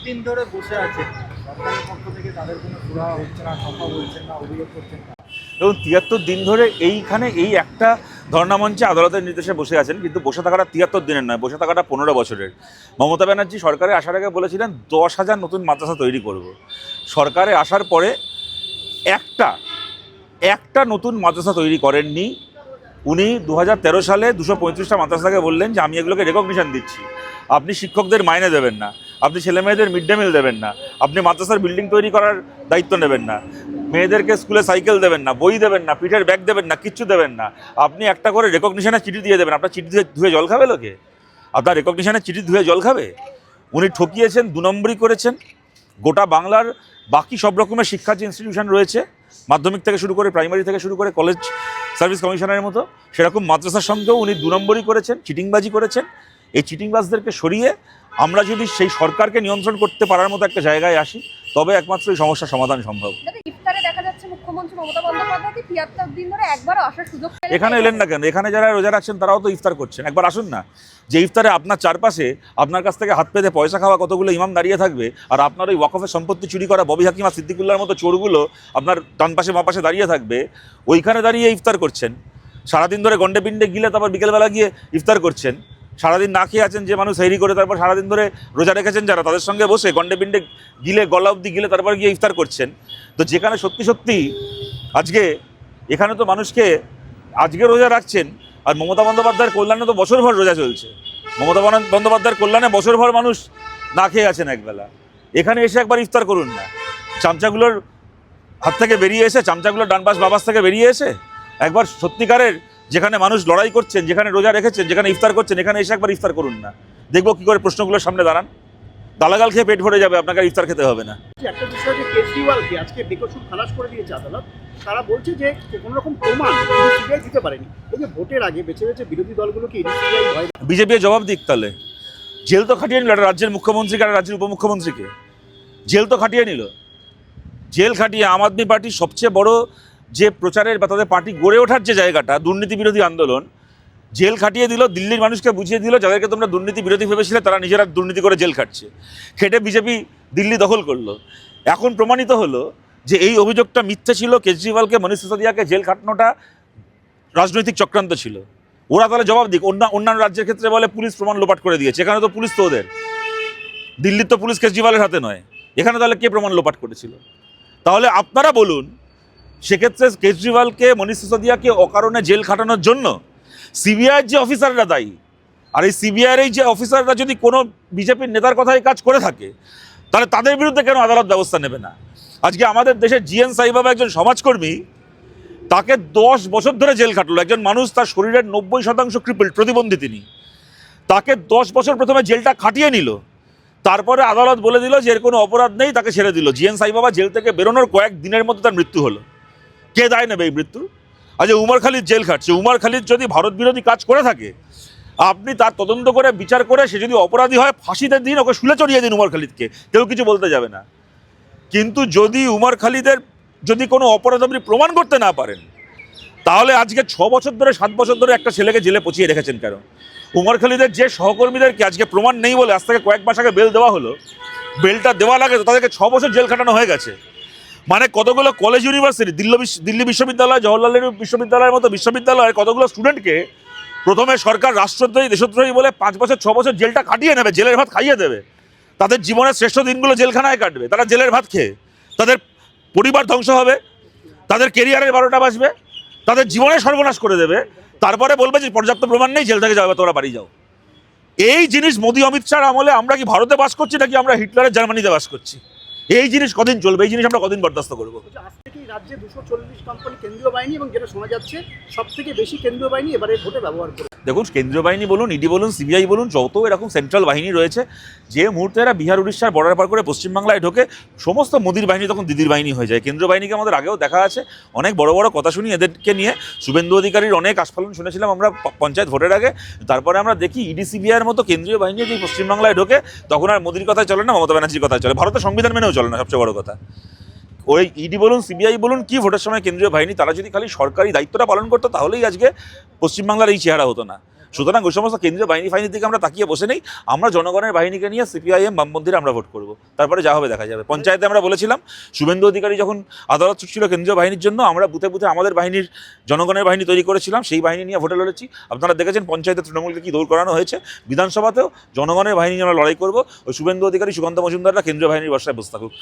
দিন ধরে বসে আছে, সরকারের পক্ষ থেকে তাদের কোনো সুরাহা হচ্ছে না, কথা বলছেন না, অভিযোগ করছেন না। এবং ৭৩ দিন ধরে এইখানে এই একটা ধর্ণা মঞ্চে আদালতের নির্দেশে বসে আছেন, কিন্তু বসে থাকাটা ৭৩ দিনের নয়, বসে থাকাটা ১৫ বছরের। মমতা ব্যানার্জি সরকারে আসার আগে বলেছিলেন ১০,০০০ নতুন মাদ্রাসা তৈরি করব। সরকারে আসার পরে একটা নতুন মাদ্রাসা তৈরি করেননি। উনি ২০১৩ সালে ২৩৫টা মাদ্রাসাকে বললেন যে আমি এগুলোকে রেকগনিশন দিচ্ছি, আপনি শিক্ষকদের মাইনে দেবেন না, আপনি ছেলেমেয়েদের মিড ডে মিল দেবেন না, আপনি মাদ্রাসার বিল্ডিং তৈরি করার দায়িত্ব নেবেন না, মেয়েদেরকে স্কুলে সাইকেল দেবেন না, বই দেবেন না, পিঠের ব্যাগ দেবেন না, কিচ্ছু দেবেন না, আপনি একটা করে রেকগনিশনের চিঠি দিয়ে দেবেন। আপনার চিঠি ধুয়ে জল খাবে লোকে? আপনার রেকগনিশনের চিঠি ধুয়ে জল খাবে? উনি ঠকিয়েছেন, ২ নম্বরই করেছেন। গোটা বাংলার বাকি সব রকমের শিক্ষা যে ইনস্টিটিউশন রয়েছে, মাধ্যমিক থেকে শুরু করে প্রাইমারি থেকে শুরু করে কলেজ সার্ভিস কমিশনের মতো, সেরকম মাদ্রাসার সঙ্গেও উনি ২ নম্বরই করেছেন, চিটিংবাজি করেছেন। এই চিটিংবাজদেরকে সরিয়ে আমরা যদি সেই সরকারকে নিয়ন্ত্রণ করতে পারার মতো একটা জায়গায় আসি, তবে একমাত্র এই সমস্যার সমাধান সম্ভব। ইফতারে দেখা যাচ্ছে মুখ্যমন্ত্রী মমতা বন্দ্যোপাধ্যায়কে ৭৩ দিন ধরে একবারও আসার সুযোগ পেলেন। এখানে এলেন না কেন? এখানে যারা রোজা রাখছেন তারাও তো ইফতার করছেন, একবার আসুন না। যে ইফতারে আপনার চারপাশে আপনার কাছ থেকে হাত পেতে পয়সা খাওয়া কতগুলো ইমাম দাঁড়িয়ে থাকবে, আর আপনার ওই ওয়াকফের সম্পত্তি চুরি করা ববি হাকিম আর সিদ্দিকুল্লার মতো চোরগুলো আপনার ডান পাশে বাঁ পাশে দাঁড়িয়ে থাকবে, ওইখানে দাঁড়িয়ে ইফতার করছেন। সারাদিন ধরে গন্ডে পিণ্ডে গিলে তারপর বিকেলবেলা গিয়ে ইফতার করছেন। সারাদিন না খেয়ে আছেন যে মানুষ হেরি করে, তারপর সারাদিন ধরে রোজা রেখেছেন যারা, তাদের সঙ্গে বসে গন্ডে পিণ্ডে গিলে গলা অবধি গিলে তারপর গিয়ে ইফতার করছেন। তো যেখানে সত্যি সত্যি আজকে এখানে তো মানুষকে আজকে রোজা রাখছেন, আর মমতা বন্দ্যোপাধ্যায়ের কল্যাণে তো বছরভর রোজা চলছে। মমতা বন্দ্যোপাধ্যায়ের কল্যাণে বছরভর মানুষ না খেয়ে আছেন একবেলা। এখানে এসে একবার ইফতার করুন না। চামচাগুলোর হাত থেকে বেরিয়ে এসে, চামচাগুলোর ডানপাশ বাবাস থেকে বেরিয়ে এসে একবার সত্যিকারের যেখানে মানুষ লড়াই করছেন, যেখানে রোজা রেখেছেন, যেখানে ইফতার করছেন, এখানে এসে একবার ইফতার করুন না। দেখবো কী করে প্রশ্নগুলোর সামনে দাঁড়ান। গালাগাল খেয়ে পেট ভরে যাবে, আপনাকে আর ইফতার খেতে হবে না। একটা বিষয় যে কেজরিওয়ালকে আজকে বেকসুর খালাস করে দিয়েছে আদালত, তারা বলছে যে কোনো রকম প্রমাণ সিবিআই দিতে পারেনি। এই যে ভোটের আগে বেছে বেছে বিরোধী দলগুলোকে সিবিআই ভয়। বিজেপি জবাব দিক তাহলে। জেল তো খাটিয়ে নিল একটা রাজ্যের মুখ্যমন্ত্রীকে আর রাজ্যের উপমুখ্যমন্ত্রীকে, জেল তো খাটিয়ে নিল। জেল খাটিয়ে আম আদমি পার্টির সবচেয়ে বড় যে প্রচারের বা তাদের পার্টি গড়ে ওঠার যে জায়গাটা, দুর্নীতি বিরোধী আন্দোলন, জেল খাটিয়ে দিল। দিল্লির মানুষকে বুঝিয়ে দিল যাদেরকে তোমরা দুর্নীতি বিরোধী ভেবেছিলে তারা নিজেরা দুর্নীতি করে জেল খাটছে। খেটে বিজেপি দিল্লি দখল করলো। এখন প্রমাণিত হলো যে এই অভিযোগটা মিথ্যে ছিল। কেজরিওয়ালকে, মনীষ সিসোদিয়াকে জেল খাটানোটা রাজনৈতিক চক্রান্ত ছিল। ওরা তাহলে জবাব দিক। অন্যান্য রাজ্যের ক্ষেত্রে বলে পুলিশ প্রমাণ লোপাট করে দিয়েছে, এখানে তো পুলিশ তো ওদের, দিল্লির তো পুলিশ কেজরিওয়ালের হাতে নয়। এখানে তাহলে কে প্রমাণ লোপাট করেছিল? তাহলে আপনারা বলুন, সেক্ষেত্রে কেজরিওয়ালকে, মনীষ সিসোদিয়াকে অকারণে জেল খাটানোর জন্য সিবিআইয়ের যে অফিসাররা দায়ী, আর এই সিবিআইয়ের এই যে অফিসাররা যদি কোনো বিজেপির নেতার কথাই কাজ করে থাকে, তাহলে তাদের বিরুদ্ধে কেন আদালত ব্যবস্থা নেবে না? আজকে আমাদের দেশের জিএন সাইবাবা একজন সমাজকর্মী, তাকে 10 বছর ধরে জেল খাটলো। একজন মানুষ, তার শরীরের 90% ক্রিপল্ড, প্রতিবন্ধী তিনি, তাকে 10 বছর প্রথমে জেলটা খাটিয়ে নিল। তারপরে আদালত বলে দিল যে এর কোনো অপরাধ নেই, তাকে ছেড়ে দিল। জিএন সাইবাবা জেল থেকে বেরোনোর কয়েক দিনের মধ্যে তার মৃত্যু হলো। কে দায় নেবে এই মৃত্যু? আজকে উমর খালিদ জেল খাটছে। উমর খালিদ যদি ভারত বিরোধী কাজ করে থাকে, আপনি তার তদন্ত করে বিচার করে সে যদি অপরাধী হয় ফাঁসিতে দিন, ওকে শুলে চড়িয়ে দিন উমর খালিদকে, কেউ কিছু বলতে যাবে না। কিন্তু যদি উমর খালিদের যদি কোনো অপরাধ আপনি প্রমাণ করতে না পারেন, তাহলে আজকে 6 বছর ধরে 7 বছর ধরে একটা ছেলেকে জেলে পচিয়ে রেখেছেন কেন? উমর খালিদের যে সহকর্মীদেরকে আজকে প্রমাণ নেই বলে আজ থেকে কয়েক মাস আগে বেল দেওয়া হলো, বেলটা দেওয়া লাগে তো তাদেরকে 6 বছর জেল খাটানো হয়ে গেছে। মানে কতগুলো কলেজ ইউনিভার্সিটি, দিল্লি বিশ্ববিদ্যালয়, জওহরলাল নেহরু বিশ্ববিদ্যালয়ের মতো বিশ্ববিদ্যালয়ের কতগুলো স্টুডেন্টকে প্রথমে সরকার রাষ্ট্রদ্রোহী, দেশদ্রোহী বলে 5 বছর 6 বছর জেলটা কাটিয়ে নেবে, জেলের ভাত খাইয়ে দেবে। তাদের জীবনের শ্রেষ্ঠ দিনগুলো জেলখানায় কাটবে, তারা জেলের ভাত খেয়ে। তাদের পরিবার ধ্বংস হবে, তাদের কেরিয়ারের 12টা বাজবে, তাদের জীবনের সর্বনাশ করে দেবে। তারপরে বলবে যে পর্যাপ্ত প্রমাণ নেই, জেল থেকে যাবে, তোরা বাড়ি যাও। এই জিনিস মোদি অমিত শাহর আমলে আমরা কি ভারতে বাস করছি নাকি আমরা হিটলারের জার্মানিতে বাস করছি? এই জিনিস কদিন চলবে? এই জিনিস আমরা কদিন বরদাস্ত করবো? আজ থেকেই রাজ্যে 240 কোম্পানি কেন্দ্রীয় বাহিনী, এবং যেটা শোনা যাচ্ছে সব থেকে বেশি কেন্দ্রীয় বাহিনী এবারে ভোটে ব্যবহার করে। দেখুন, কেন্দ্রীয় বাহিনী বলুন, ইডি বলুন, সিবিআই বলুন, যত এরকম সেন্ট্রাল বাহিনী রয়েছে, যে মুহূর্তে এরা বিহার উড়িষ্যার বর্ডার পার করে পশ্চিমবাংলায় ঢোকে, সমস্ত মোদির বাহিনী তখন দিদির বাহিনী হয়ে যায়। কেন্দ্রীয় বাহিনীকে আমাদের আগেও দেখা আছে, অনেক বড় বড় কথা শুনি এদেরকে নিয়ে। শুভেন্দু অধিকারীর অনেক আস্ফালন শুনেছিলাম আমরা পঞ্চায়েত ভোটের আগে। তারপরে আমরা দেখি ইডি সিবিআইয়ের মতো কেন্দ্রীয় বাহিনী যদি পশ্চিমবাংলায় ঢোকে, তখন আর মোদির কথায় চলে না, মমতা ব্যানার্জির কথায় চলে। ভারতের সংবিধান মেনেও চলে না, সবচেয়ে বড় কথা। ওই ইডি বলুন, সিবিআই বলুন, কি ভোটের সময় কেন্দ্রীয় বাহিনী, তারা যদি খালি সরকারি দায়িত্বটা পালন করতো, তাহলেই আজকে পশ্চিমবাংলার এই চেহারা হতো না। সুতরাং ওই সমস্ত কেন্দ্রীয় বাহিনী ফাহিনীর দিকে আমরা তাকিয়ে বসে নেই। আমরা জনগণের বাহিনীকে নিয়ে সিপিআইএম বামপন্থীরা আমরা ভোট করব, তারপরে যা হবে দেখা যাবে। পঞ্চায়েতে আমরা বলেছিলাম, শুভেন্দু অধিকারী যখন আদালত ছুটছিল কেন্দ্রীয় বাহিনীর জন্য, আমরা বুথে বুথে আমাদের বাহিনীর জনগণের বাহিনী তৈরি করেছিলাম, সেই বাহিনী নিয়ে ভোটে লড়েছি। আপনারা দেখেছেন পঞ্চায়েতে তৃণমূলকে কি দৌড় করানো হয়েছে। বিধানসভাতেও জনগণের বাহিনী নিয়ে আমরা লড়াই করব। ওই শুভেন্দু অধিকারী, সুকান্ত মজুমদাররা কেন্দ্রীয় বাহিনীর বর্ষায় বসে থাকুক।